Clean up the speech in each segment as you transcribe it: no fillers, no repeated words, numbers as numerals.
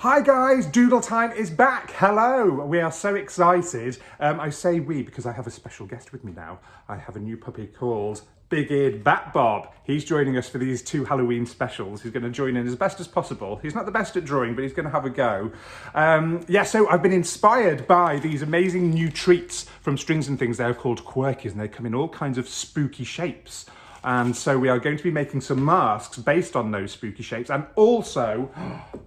Hi guys, Doodle Time is back. Hello, we are so excited. I say we because I have a special guest with me now. I have a new puppy called Big-Eared Bat Bob. He's joining us for these two Halloween specials. He's going to join in as best as possible. He's not the best at drawing, but he's going to have a go. So I've been inspired by these amazing new treats from Strings and Things. They're called Quirkies and they come in all kinds of spooky shapes. And so we are going to be making some masks based on those spooky shapes. And also,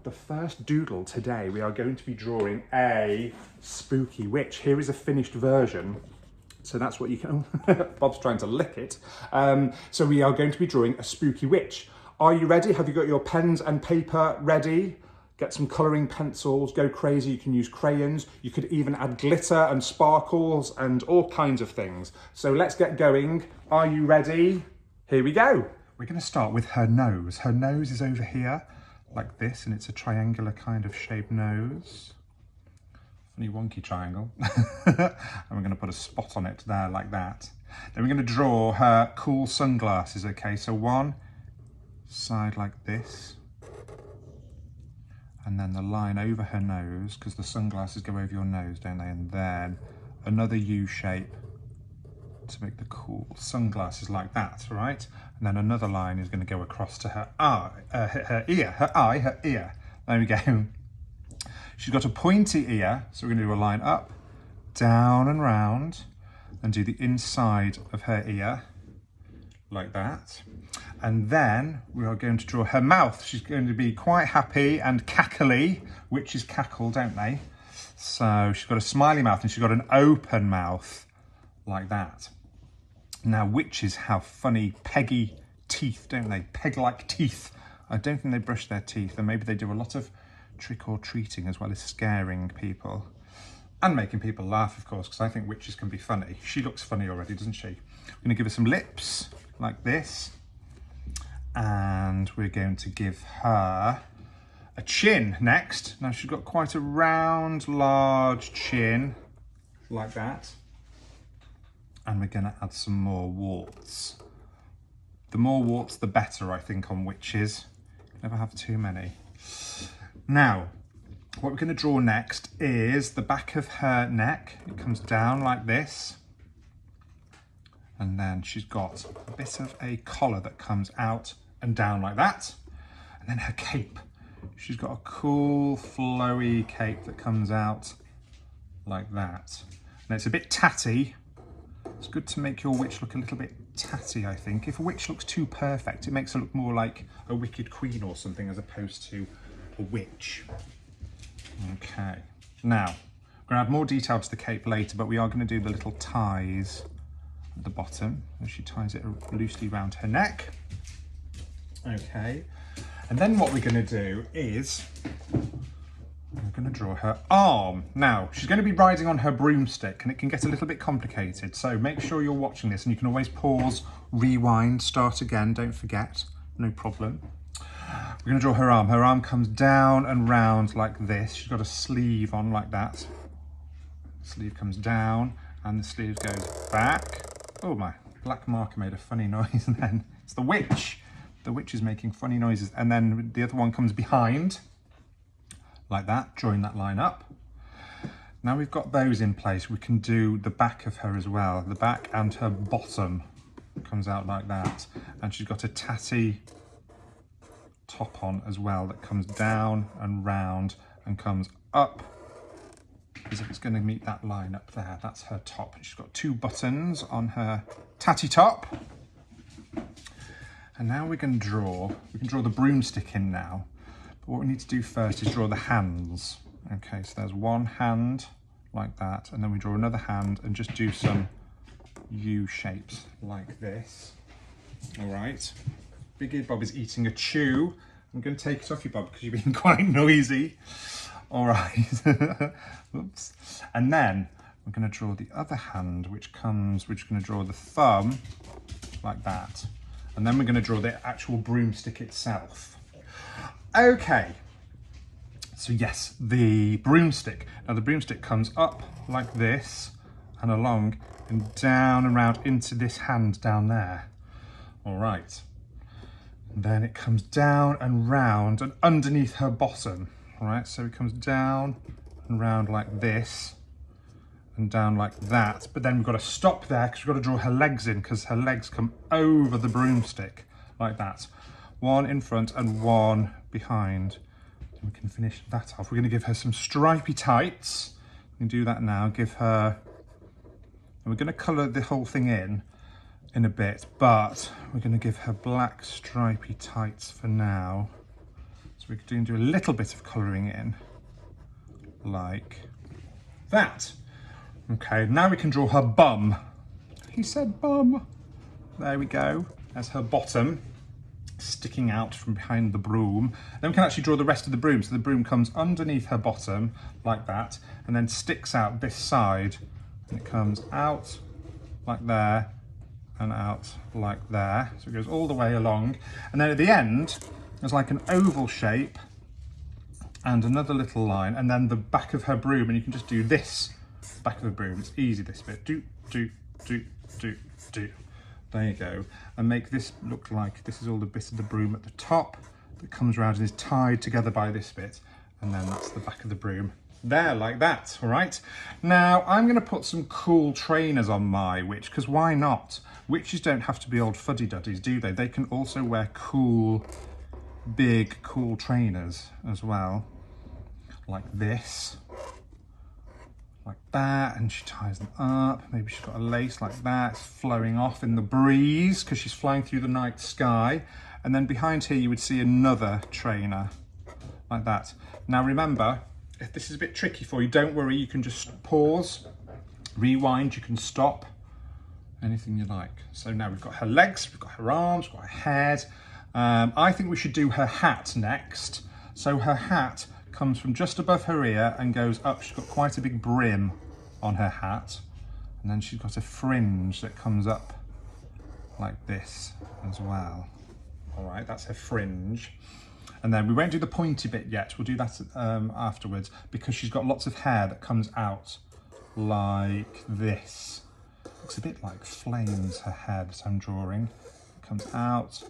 the first doodle today, we are going to be drawing a spooky witch. Here is a finished version. So that's what you can... Bob's trying to lick it. So we are going to be drawing a spooky witch. Are you ready? Have you got your pens and paper ready? Get some colouring pencils, go crazy. You can use crayons. You could even add glitter and sparkles and all kinds of things. So let's get going. Are you ready? Here we go. We're going to start with her nose. Her nose is over here like this, and it's a triangular kind of shaped nose. Funny wonky triangle. And we're going to put a spot on it there like that. Then we're going to draw her cool sunglasses, okay? So one side like this. And then the line over her nose, because the sunglasses go over your nose, don't they? And then another U shape to make the cool sunglasses like that, right? And then another line is going to go across to her ear. There we go. She's got a pointy ear, so we're going to do a line up, down and round, and do the inside of her ear, like that. And then we are going to draw her mouth. She's going to be quite happy and cackly. Witches cackle, don't they? So she's got a smiley mouth and she's got an open mouth, like that. Now, witches have funny peggy teeth, don't they? Peg-like teeth. I don't think they brush their teeth, and maybe they do a lot of trick-or-treating as well as scaring people. And making people laugh, of course, because I think witches can be funny. She looks funny already, doesn't she? We're going to give her some lips, like this. And we're going to give her a chin next. Now, she's got quite a round, large chin, like that. And we're going to add some more warts. The more warts, the better, I think, on witches. Never have too many. Now, what we're going to draw next is the back of her neck. It comes down like this. And then she's got a bit of a collar that comes out and down like that. And then her cape. She's got a cool, flowy cape that comes out like that. And it's a bit tatty. It's good to make your witch look a little bit tatty, I think. If a witch looks too perfect, it makes her look more like a wicked queen or something as opposed to a witch. Okay. Now, we're going to add more detail to the cape later, but we are going to do the little ties at the bottom. So she ties it loosely around her neck. Okay. And then what we're going to do is we're going to draw her arm. Now, she's going to be riding on her broomstick and it can get a little bit complicated. So make sure you're watching this, and you can always pause, rewind, start again. Don't forget, no problem. We're going to draw her arm. Her arm comes down and round like this. She's got a sleeve on like that. The sleeve comes down and the sleeve goes back. Oh, my black marker made a funny noise then. It's the witch. The witch is making funny noises. And then the other one comes behind. Like that, drawing that line up. Now we've got those in place, we can do the back of her as well. The back and her bottom comes out like that. And she's got a tatty top on as well that comes down and round and comes up as if it's going to meet that line up there. That's her top. She's got two buttons on her tatty top. And now we can draw the broomstick in now. But what we need to do first is draw the hands. Okay, so there's one hand like that, and then we draw another hand and just do some U shapes like this. All right. Big-Eared Bob is eating a chew. I'm going to take it off you, Bob, because you're being quite noisy. All right. Oops. And then we're going to draw the other hand, we're going to draw the thumb like that. And then we're going to draw the actual broomstick itself. Okay, so yes, the broomstick. Now the broomstick comes up like this and along and down and round into this hand down there. All right, and then it comes down and round and underneath her bottom. All right, so it comes down and round like this and down like that. But then we've got to stop there because we've got to draw her legs in because her legs come over the broomstick like that. One in front and one behind. And we can finish that off. We're going to give her some stripy tights. We can do that now. Give her, and we're going to colour the whole thing in a bit, but we're going to give her black stripy tights for now. So we can do a little bit of colouring in, like that. Okay, now we can draw her bum. He said bum. There we go. There's her bottom sticking out from behind the broom. Then we can actually draw the rest of the broom. So the broom comes underneath her bottom like that and then sticks out this side. And it comes out like there and out like there. So it goes all the way along. And then at the end, there's like an oval shape and another little line and then the back of her broom. And you can just do this back of the broom. It's easy, this bit. Do. There you go. And make this look like this is all the bit of the broom at the top that comes around and is tied together by this bit. And then that's the back of the broom. There, like that, all right? Now, I'm going to put some cool trainers on my witch, because why not? Witches don't have to be old fuddy-duddies, do they? They can also wear cool, big, cool trainers as well. Like this. Like that, and she ties them up. Maybe she's got a lace like that. It's flowing off in the breeze because she's flying through the night sky. And then behind here you would see another trainer like that. Now remember, if this is a bit tricky for you, don't worry, you can just pause, rewind, you can stop, anything you like. So now we've got her legs, we've got her arms, we've got her head. I think we should do her hat next. So her hat comes from just above her ear and goes up. She's got quite a big brim on her hat. And then she's got a fringe that comes up like this as well. All right, that's her fringe. And then we won't do the pointy bit yet. We'll do that afterwards because she's got lots of hair that comes out like this. Looks a bit like flames, her hair that I'm drawing. It comes out,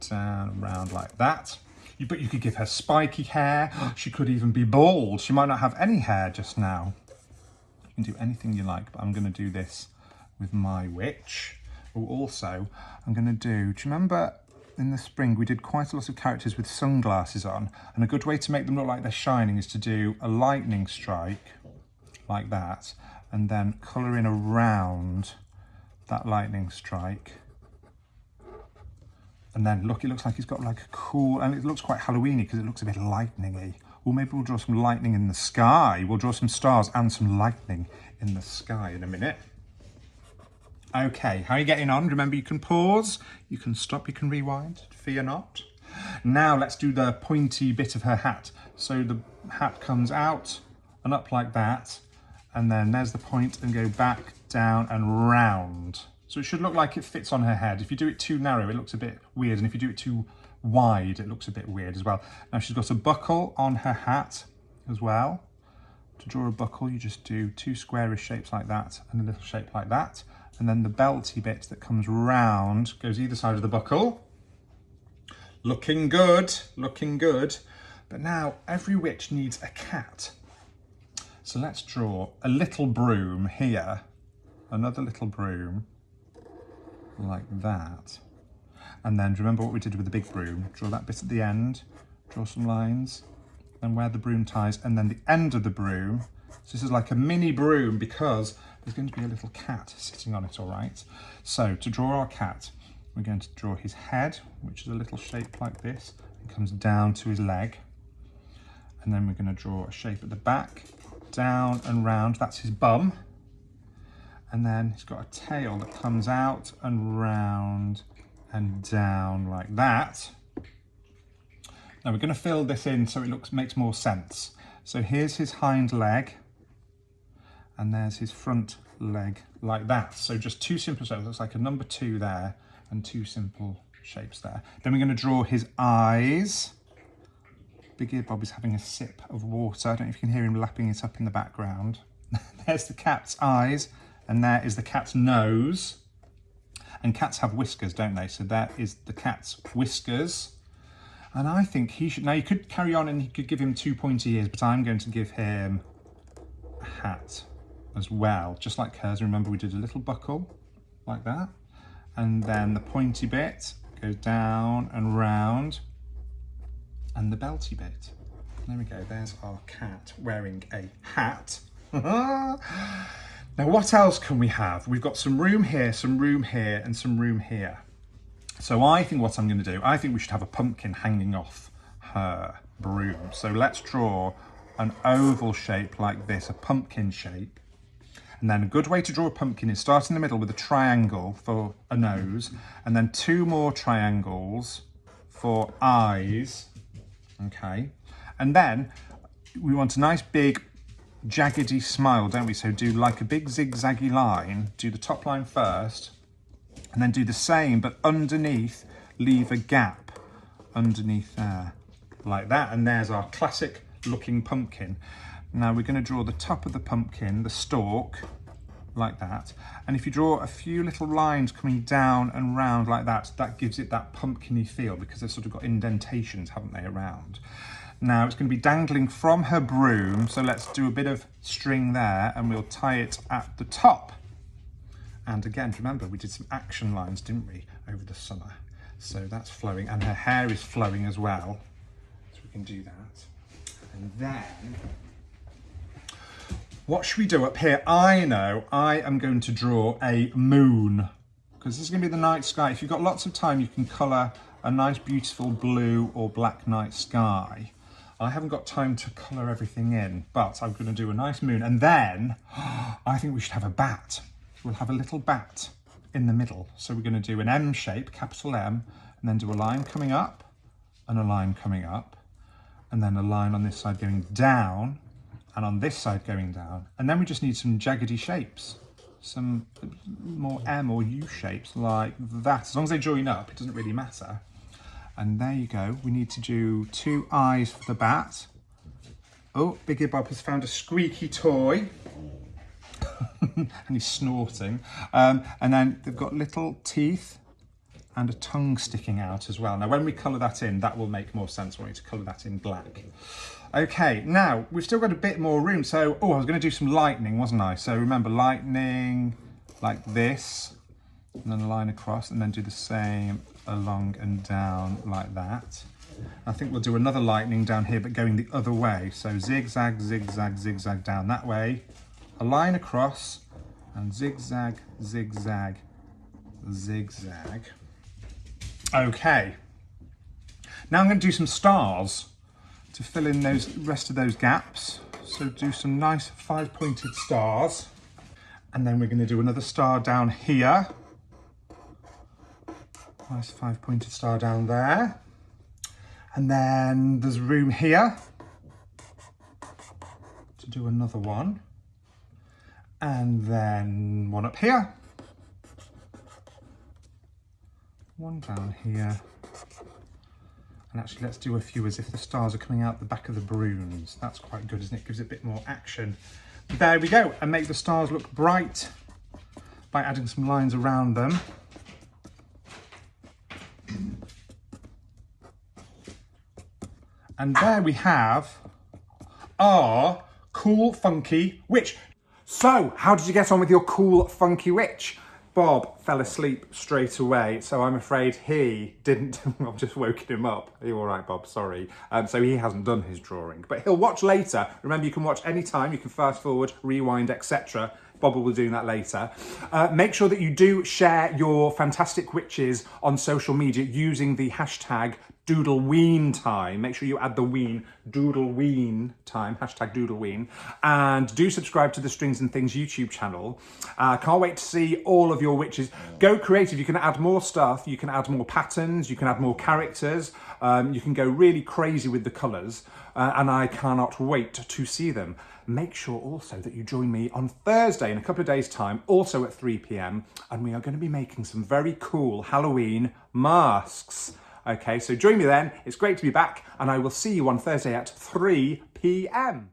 down, around like that. But you could give her spiky hair. She could even be bald. She might not have any hair just now. You can do anything you like, but I'm going to do this with my witch. Oh, also, I'm going to do you remember in the spring we did quite a lot of characters with sunglasses on? And a good way to make them look like they're shining is to do a lightning strike like that, and then colour in around that lightning strike. And then look, it looks like it's got like a cool, and it looks quite Halloweeny because it looks a bit lightning-y. Or maybe we'll draw some lightning in the sky. We'll draw some stars and some lightning in the sky in a minute. Okay, how are you getting on? Remember, you can pause, you can stop, you can rewind, fear not. Now let's do the pointy bit of her hat. So the hat comes out and up like that, and then there's the point and go back, down and round. So it should look like it fits on her head. If you do it too narrow, it looks a bit weird. And if you do it too wide, it looks a bit weird as well. Now she's got a buckle on her hat as well. To draw a buckle, you just do two squarish shapes like that and a little shape like that. And then the belty bit that comes round goes either side of the buckle. Looking good, looking good. But now every witch needs a cat. So let's draw a little broom here, another little broom, like that. And then remember what we did with the big broom. Draw that bit at the end, draw some lines, then where the broom ties, and then the end of the broom. So this is like a mini broom because there's going to be a little cat sitting on it, all right? So to draw our cat, we're going to draw his head, which is a little shape like this. It comes down to his leg. And then we're going to draw a shape at the back, down and round. That's his bum. And then he's got a tail that comes out and round and down like that. Now we're going to fill this in so it makes more sense. So here's his hind leg, and there's his front leg like that. So just two simple shapes. Looks like a number 2 there and two simple shapes there. Then we're going to draw his eyes. Big Ear Bob is having a sip of water. I don't know if you can hear him lapping it up in the background. There's the cat's eyes. And there is the cat's nose. And cats have whiskers, don't they? So there is the cat's whiskers. And I think he should, now you could carry on and you could give him 2 pointy ears, but I'm going to give him a hat as well, just like hers. Remember, we did a little buckle like that. And then the pointy bit goes down and round, and the belty bit. There we go, there's our cat wearing a hat. Now, what else can we have? We've got some room here, some room here, and some room here. So I think what I'm going to do, I think we should have a pumpkin hanging off her broom. So let's draw an oval shape like this, a pumpkin shape. And then a good way to draw a pumpkin is start in the middle with a triangle for a nose, and then 2 more triangles for eyes, okay? And then we want a nice big jaggedy smile, don't we? So do like a big zigzaggy line, do the top line first, and then do the same, but underneath, leave a gap underneath there, like that. And there's our classic looking pumpkin. Now we're going to draw the top of the pumpkin, the stalk, like that. And if you draw a few little lines coming down and round like that, that gives it that pumpkin-y feel, because they've sort of got indentations, haven't they, around. Now it's going to be dangling from her broom, so let's do a bit of string there and we'll tie it at the top. And again, remember, we did some action lines, didn't we, over the summer? So that's flowing, and her hair is flowing as well. So we can do that. And then, what should we do up here? I know I am going to draw a moon, because this is going to be the night sky. If you've got lots of time, you can colour a nice, beautiful blue or black night sky. I haven't got time to colour everything in, but I'm going to do a nice moon. And then I think we should have a bat. We'll have a little bat in the middle. So we're going to do an M shape, capital M, and then do a line coming up and a line coming up, and then a line on this side going down and on this side going down. And then we just need some jaggedy shapes, some more M or U shapes like that. As long as they join up, it doesn't really matter. And there you go. We need to do 2 eyes for the bat. Oh, Big Ear Bob has found a squeaky toy. And he's snorting. And then they've got little teeth and a tongue sticking out as well. Now, when we colour that in, that will make more sense. We need to colour that in black. Okay, now, we've still got a bit more room. So, I was going to do some lightning, wasn't I? So remember, lightning like this, and then a line across, and then do the same along and down like that. I think we'll do another lightning down here, but going the other way. So zigzag, zigzag, zigzag down that way, a line across, and zigzag, zigzag, zigzag. Okay. Now I'm going to do some stars to fill in those rest of those gaps. So do some nice 5-pointed stars. And then we're going to do another star down here. Nice 5-pointed star down there. And then there's room here to do another one. And then one up here. One down here. And actually, let's do a few as if the stars are coming out the back of the brooms. That's quite good, isn't it? Gives it a bit more action. There we go. And make the stars look bright by adding some lines around them. And there we have our cool, funky witch. So, how did you get on with your cool, funky witch? Bob fell asleep straight away, so I'm afraid he didn't. I've just woken him up. Are you all right, Bob? Sorry. So he hasn't done his drawing, but he'll watch later. Remember, you can watch any time. You can fast forward, rewind, etc. Bob will be doing that later. Make sure that you do share your fantastic witches on social media using the hashtag DoodleWeen Make sure you add the ween, DoodleWeen hashtag DoodleWeen. And do subscribe to the Strings and Things YouTube channel. Can't wait to see all of your witches. Go creative. You can add more stuff. You can add more patterns. You can add more characters. You can go really crazy with the colours. And I cannot wait to see them. Make sure also that you join me on Thursday in a couple of days' time, also at 3 p.m. And we are going to be making some very cool Halloween masks. Okay, so join me then. It's great to be back, and I will see you on Thursday at 3 p.m.